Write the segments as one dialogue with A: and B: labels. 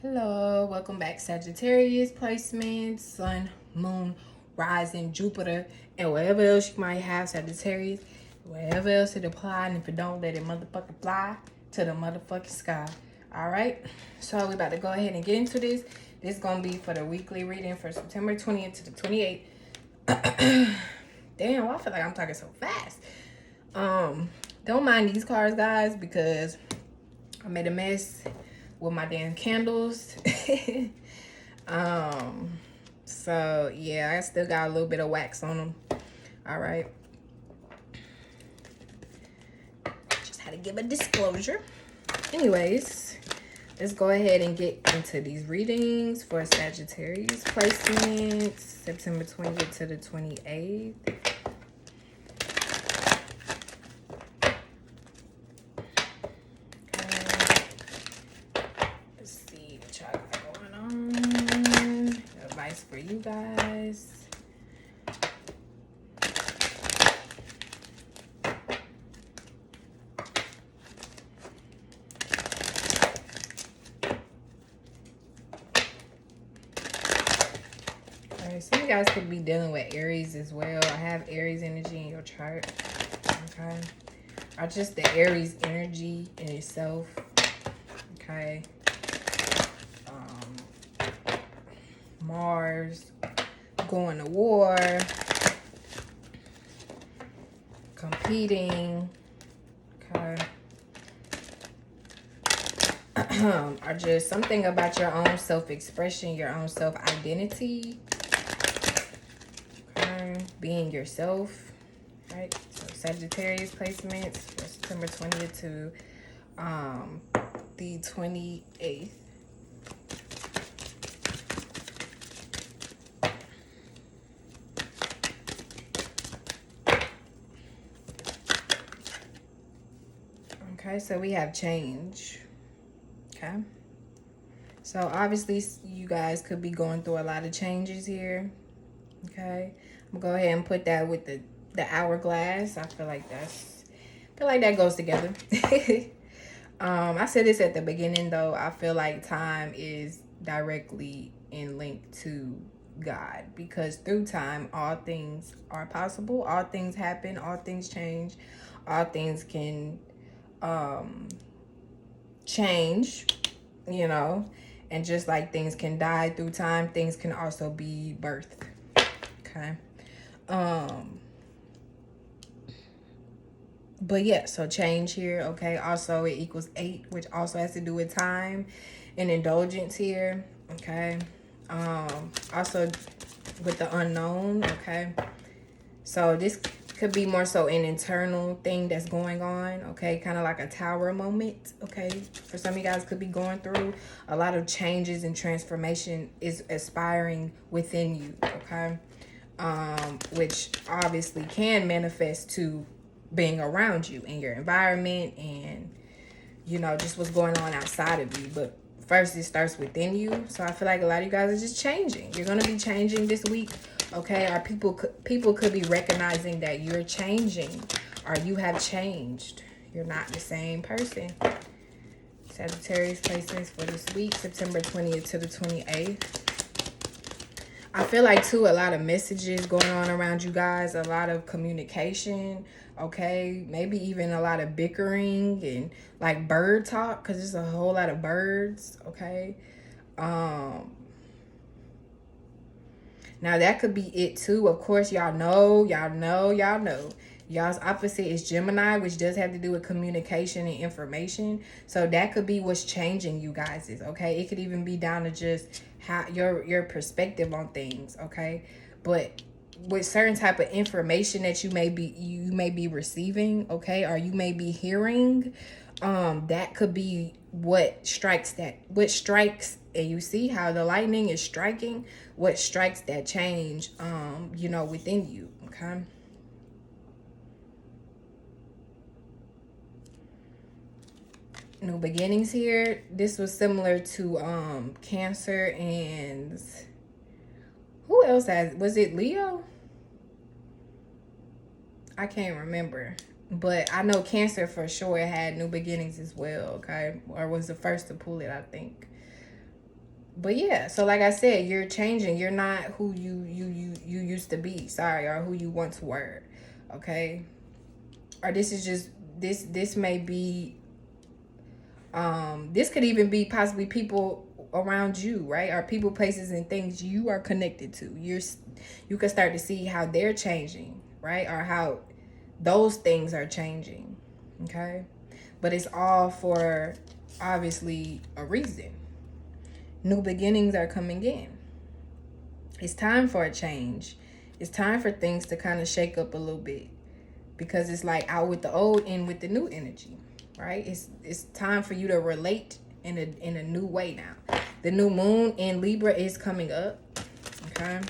A: Hello, welcome back, Sagittarius placements, Sun, Moon, Rising, Jupiter, and whatever else you might have, Sagittarius, whatever else it apply, and if it don't, let it motherfucking fly to the motherfucking sky. All right, so we're about to go ahead and get into this. This is gonna be for the weekly reading for September 20th to the 28th. Damn, I feel like I'm talking so fast. Don't mind these cards, guys, because I made a mess with my damn candles. So yeah, I still got a little bit of wax on them. All right, just had to give a disclosure. Anyways, let's go ahead and get into these readings for Sagittarius placements, September 20th to the 28th. For you guys. Alright, some of you guys could be dealing with Aries as well. I have Aries energy in your chart. Okay. Or just the Aries energy in itself. Okay. Mars, going to war, competing, okay, or just something about your own self-expression, your own self-identity, okay, being yourself, right? So Sagittarius placements for September 20th to the 28th. Okay, so we have change. Okay. So obviously you guys could be going through a lot of changes here. Okay. I'm gonna go ahead and put that with the hourglass. I feel like that goes together. I said this at the beginning though. I feel like time is directly in link to God, because through time all things are possible, all things happen, all things change, all things can change, you know, and just like things can die through time, things can also be birthed. Okay. But yeah, so change here. Okay. Also it equals 8, which also has to do with time and indulgence here. Okay. Also with the unknown. Okay. So this could be more so an internal thing that's going on, okay? Kind of like a tower moment, okay? For some of you guys could be going through a lot of changes and transformation is aspiring within you, okay? Which obviously can manifest to being around you in your environment and, you know, just what's going on outside of you. But first, it starts within you. So I feel like a lot of you guys are just changing. You're going to be changing this week. Okay, or people could be recognizing that you're changing, or you have changed. You're not the same person. Sagittarius placements for this week, September 20th to the 28th. I feel like too, a lot of messages going on around you guys, a lot of communication. Okay, maybe even a lot of bickering and like bird talk, because there's a whole lot of birds. Okay. Now, that could be it, too. Of course, y'all know. Y'all's opposite is Gemini, which does have to do with communication and information. So that could be what's changing you guys, okay? It could even be down to just how your perspective on things, okay? But with certain type of information that you may be receiving, okay, or you may be hearing, that could be what strikes, and you see how the lightning is striking, what strikes that change, you know, within you, okay? New beginnings here. This was similar to Cancer, and who else was it Leo? I can't remember. But I know Cancer for sure had new beginnings as well, okay? Or was the first to pull it, I think. But yeah, so like I said, you're changing. You're not who you used to be, sorry, or who you once were. Okay? Or this is just this may be this could even be possibly people around you, right? Or people, places, and things you are connected to. You can start to see how they're changing, right? Or how those things are changing. Okay? But it's all for obviously a reason. New beginnings are coming in. It's time for a change. It's time for things to kind of shake up a little bit, because it's like out with the old, in with the new energy, right? It's time for you to relate in a new way now. The new moon in Libra is coming up, okay?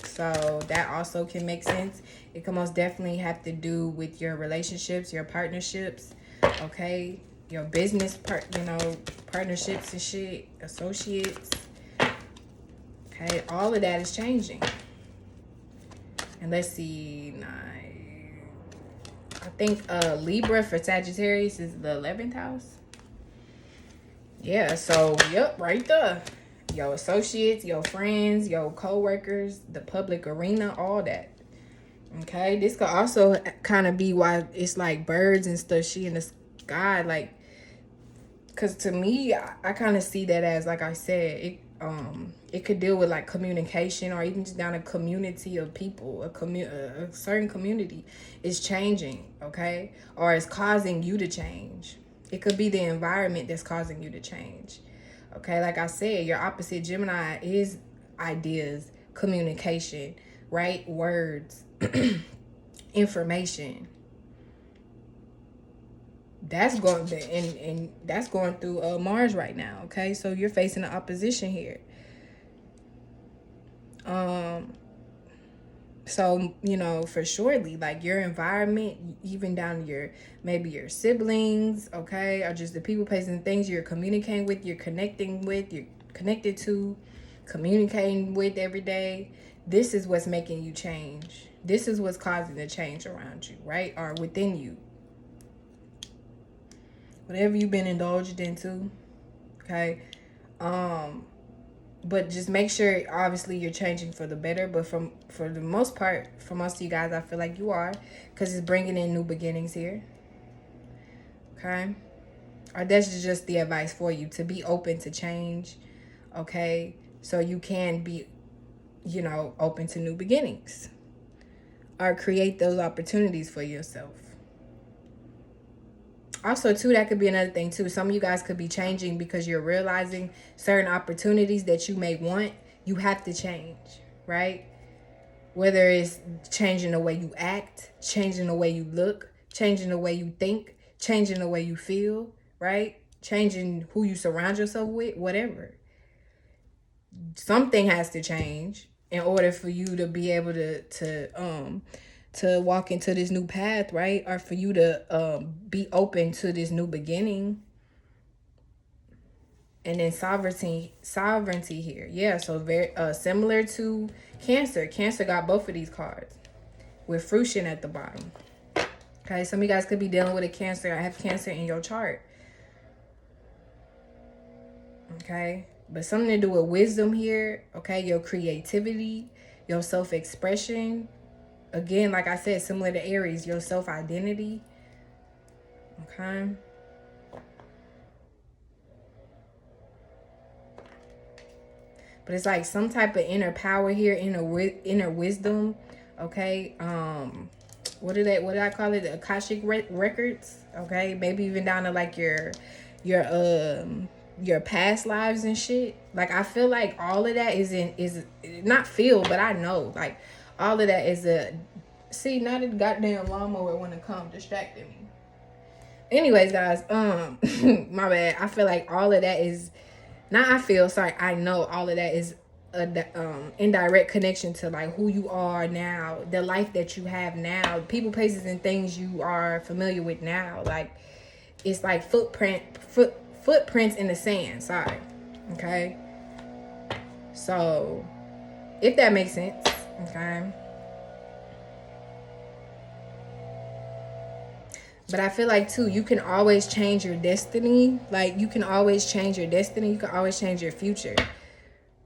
A: So that also can make sense. It can most definitely have to do with your relationships, your partnerships, okay? Your business partnerships and shit, associates. Okay, all of that is changing. And let's see, I think Libra for Sagittarius is the 11th house. Yeah, so yep, right there. Your associates, your friends, your co-workers, the public arena, all that. Okay, this could also kind of be why it's like birds and stuff, she in the sky, like, because to me, I kind of see that as, like I said, it could deal with like communication, or even just down a community of people, a certain community is changing, okay, or it's causing you to change. It could be the environment that's causing you to change, okay. Like I said, your opposite Gemini is ideas, communication, right, words, information. That's going and that's going through Mars right now, okay? So you're facing an opposition here. So for surely, like, your environment, even down to your, maybe your siblings, okay, or just the people, places, and things you're communicating with, you're connecting with, you're connected to, communicating with every day. This is what's making you change. This is what's causing the change around you, right? Or within you. Whatever you've been indulged into, okay? But just make sure, obviously, you're changing for the better. But for the most part, for most of you guys, I feel like you are, because it's bringing in new beginnings here, okay? Or that's just the advice for you, to be open to change, okay? So you can be, open to new beginnings, or create those opportunities for yourself. Also, too, that could be another thing, too. Some of you guys could be changing because you're realizing certain opportunities that you may want, you have to change, right? Whether it's changing the way you act, changing the way you look, changing the way you think, changing the way you feel, right? Changing who you surround yourself with, whatever. Something has to change in order for you to be able to walk into this new path, right? Or for you to be open to this new beginning. And then sovereignty here. Yeah, so very similar to Cancer. Cancer got both of these cards with fruition at the bottom. Okay, some of you guys could be dealing with a Cancer. I have Cancer in your chart. Okay, but something to do with wisdom here. Okay, your creativity, your self-expression. Again, like I said, similar to Aries, your self-identity. Okay. But it's like some type of inner power here, inner wisdom. Okay. What did I call it? The Akashic records. Okay. Maybe even down to like your past lives and shit. Like, I feel like all of that is not feel, but I know, like, all of that is see, now the goddamn lawnmower want to come distracting me. Anyways, guys, my bad. I feel like all of that is, I know all of that is a indirect connection to like who you are now, the life that you have now, people, places, and things you are familiar with now. Like, it's like footprints in the sand. Sorry. Okay. So, if that makes sense, okay. But I feel like, too, you can always change your destiny. Like, you can always change your destiny. You can always change your future.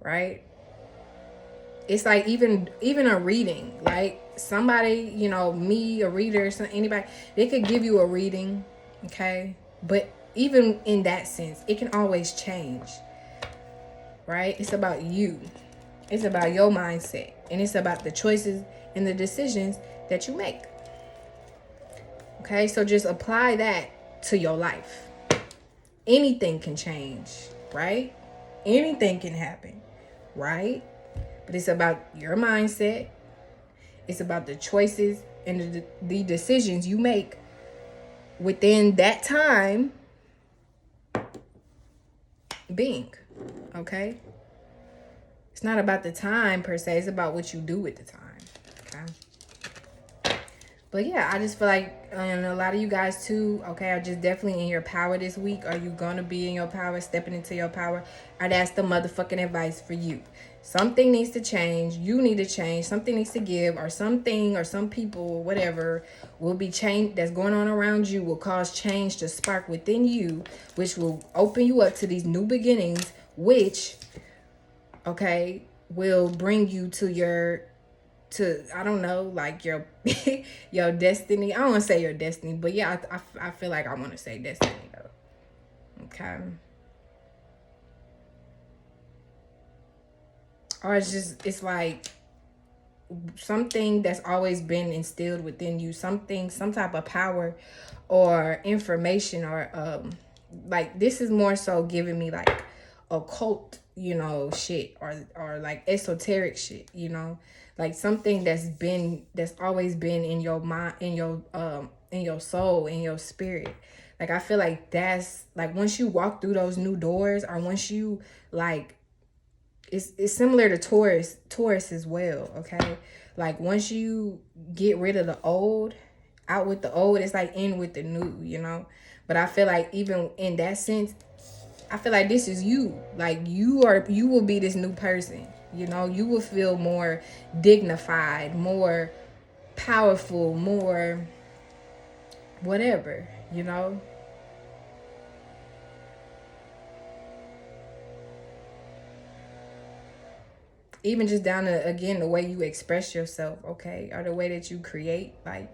A: right? It's like even a reading, like somebody, you know, me, a reader, anybody, they could give you a reading, okay? But even in that sense, it can always change, right? It's about you. It's about your mindset. And it's about the choices and the decisions that you make. Okay, so just apply that to your life. Anything can change, right? Anything can happen, right? But it's about your mindset. It's about the choices and the decisions you make within that time being, okay? It's not about the time per se. It's about what you do with the time, okay? But yeah, I just feel like a lot of you guys too, okay, are just definitely in your power this week. Are you gonna be in your power, stepping into your power? That's the motherfucking advice for you. Something needs to change. You need to change. Something needs to give, or something, or some people, whatever, will be changed that's going on around you will cause change to spark within you, which will open you up to these new beginnings, which, okay, will bring you to I don't know, like your your destiny. I don't want to say your destiny, but yeah, I feel like I want to say destiny though. Okay. Or it's like something that's always been instilled within you, some type of power or information, or like this is more so giving me like occult, you know, shit, or like esoteric shit, you know, like something that's always been in your mind, in your soul, in your spirit. Like I feel like that's like once you walk through those new doors, or once you like, it's similar to Taurus as well, okay? Like once you get rid of the old, out with the old, it's like in with the new, you know? But I feel like even in that sense, I feel like this is you. Like you will be this new person, you know? You will feel more dignified, more powerful, more whatever, you know? Even just down to, again, the way you express yourself, okay, or the way that you create, like,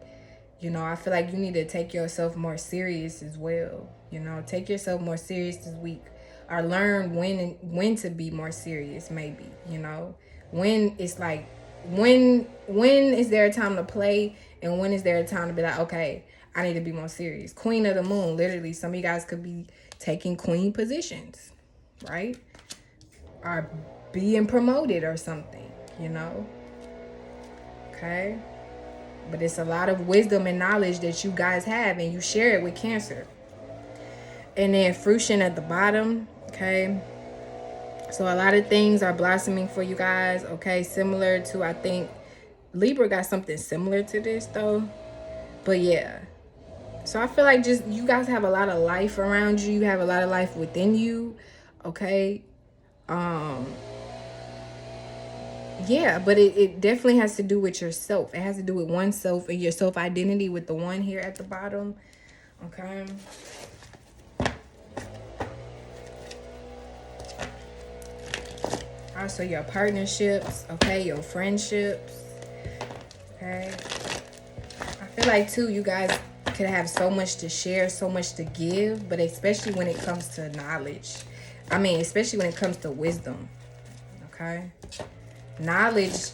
A: you know, I feel like you need to take yourself more serious as well. You know, take yourself more serious this week, or learn when to be more serious, maybe, you know, when it's like, when is there a time to play, and when is there a time to be like, okay, I need to be more serious. Queen of the moon, literally, some of you guys could be taking queen positions, right? Or being promoted or something, you know? Okay? But it's a lot of wisdom and knowledge that you guys have, and you share it with Cancer. And then fruition at the bottom, okay? So a lot of things are blossoming for you guys, okay? Similar to, I think, Libra got something similar to this, though. But yeah. So I feel like just you guys have a lot of life around you. You have a lot of life within you, okay? Yeah, but it definitely has to do with yourself. It has to do with oneself and your self-identity, with the one here at the bottom. Okay. Also your partnerships, okay, your friendships. Okay. I feel like too, you guys could have so much to share, so much to give, but especially when it comes to knowledge. I mean, especially when it comes to wisdom. Okay. Knowledge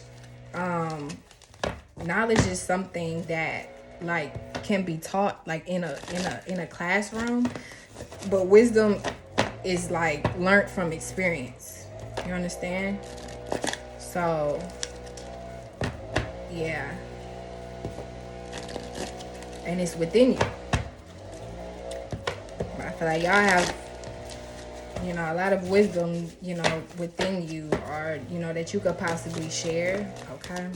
A: is something that like can be taught like in a classroom, but wisdom is like learned from experience. You understand? So yeah, and it's within you. But I feel like y'all have, you know, a lot of wisdom, you know, within you, or, you know, that you could possibly share, okay?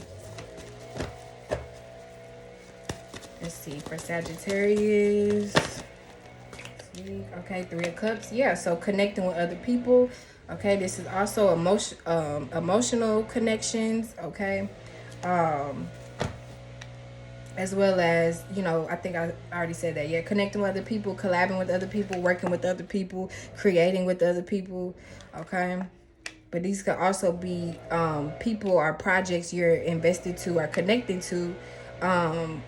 A: Let's see, for Sagittarius. Okay, 3 of Cups. Yeah, so connecting with other people, okay? This is also emotional connections, okay? As well as, you know, I think I already said that. Yeah, connecting with other people, collabing with other people, working with other people, creating with other people, okay? but these could also be people or projects you're invested to or connected to,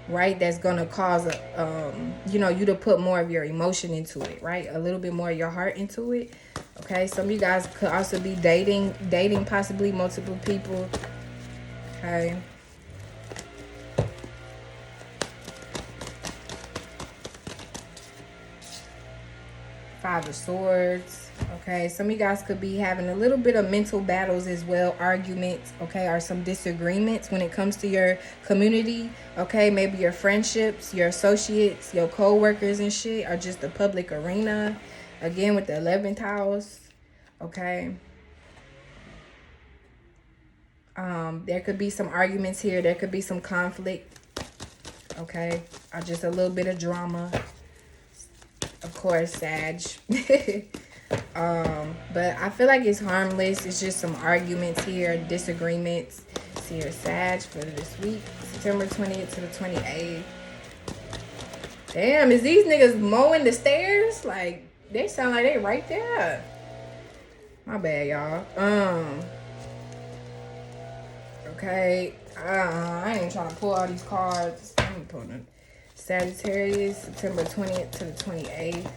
A: right? That's gonna cause you know, you to put more of your emotion into it, right? A little bit more of your heart into it. Okay, some of you guys could also be dating possibly multiple people. Okay. Five of Swords. Okay, some of you guys could be having a little bit of mental battles as well, arguments, okay, or some disagreements when it comes to your community, okay, maybe your friendships, your associates, your co-workers and shit, or just the public arena, again with the 11th house, okay. There could be some arguments here, there could be some conflict, okay, or just a little bit of drama. Of course, Sag. But I feel like it's harmless. It's just some arguments here, disagreements. It's here, Sag, for this week, September 20th to the 28th. Damn, is these niggas mowing the stairs? Like, they sound like they right there. My bad, y'all. Okay. I ain't trying to pull all these cards. Let me pull them. Sagittarius, September 20th to the 28th.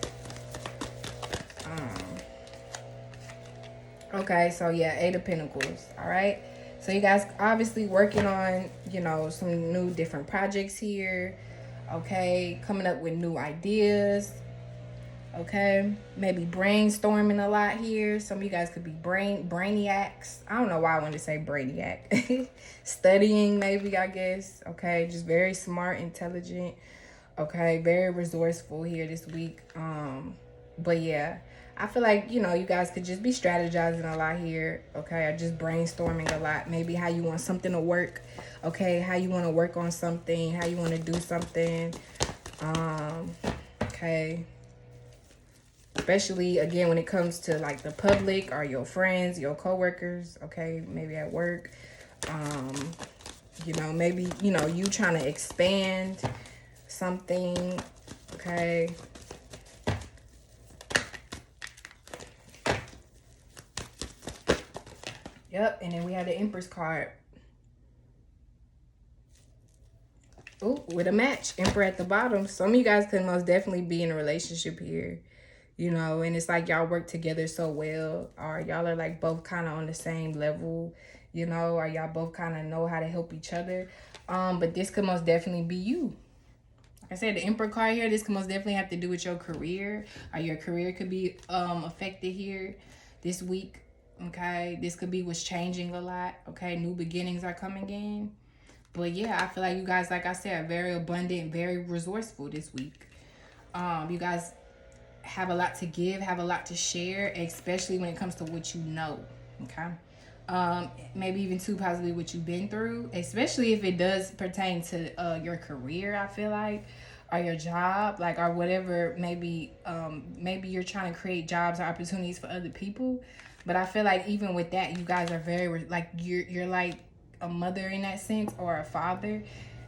A: Okay, so yeah, 8 of Pentacles. All right. So you guys obviously working on, you know, some new different projects here. Okay, coming up with new ideas. Okay, maybe brainstorming a lot here. Some of you guys could be brainiacs. I don't know why I wanted to say brainiac. Studying maybe, I guess. Okay, just very smart, intelligent. Okay, very resourceful here this week. But yeah, I feel like, you know, you guys could just be strategizing a lot here. Okay, or just brainstorming a lot. Maybe how you want something to work. Okay, how you want to work on something, how you want to do something. Okay, especially again when it comes to like the public or your friends, your co-workers. Okay, maybe at work. You know, maybe, you know, you trying to expand something. Okay, yep. And then we had the Empress card. Oh, with a match, Emperor at the bottom. Some of you guys could most definitely be in a relationship here, you know, and it's like y'all work together so well, or y'all are like both kind of on the same level, you know, or y'all both kind of know how to help each other. But this could most definitely be you. Like I said, the Emperor card here, this could most definitely have to do with your career, or your career could be affected here this week. Okay, this could be what's changing a lot. Okay, new beginnings are coming in. But yeah, I feel like you guys, like I said, are very abundant, very resourceful this week. You guys have a lot to give, have a lot to share, especially when it comes to what you know. Okay. Maybe even too possibly what you've been through, especially if it does pertain to your career, I feel like, or your job, like, or whatever. Maybe you're trying to create jobs or opportunities for other people. But I feel like even with that, you guys are very, like, you're like a mother in that sense, or a father,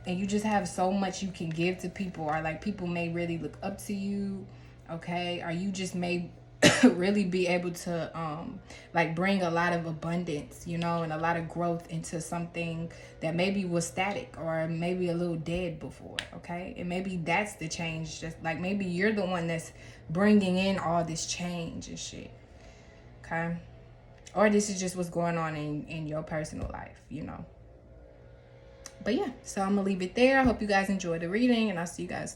A: and you just have so much you can give to people, or like people may really look up to you. Okay, or you just may really be able to like bring a lot of abundance, you know, and a lot of growth into something that maybe was static or maybe a little dead before. Okay, and maybe that's the change, just like maybe you're the one that's bringing in all this change and shit. Okay, or this is just what's going on in your personal life, you know. But yeah, so I'm gonna leave it there. I hope you guys enjoyed the reading, and I'll see you guys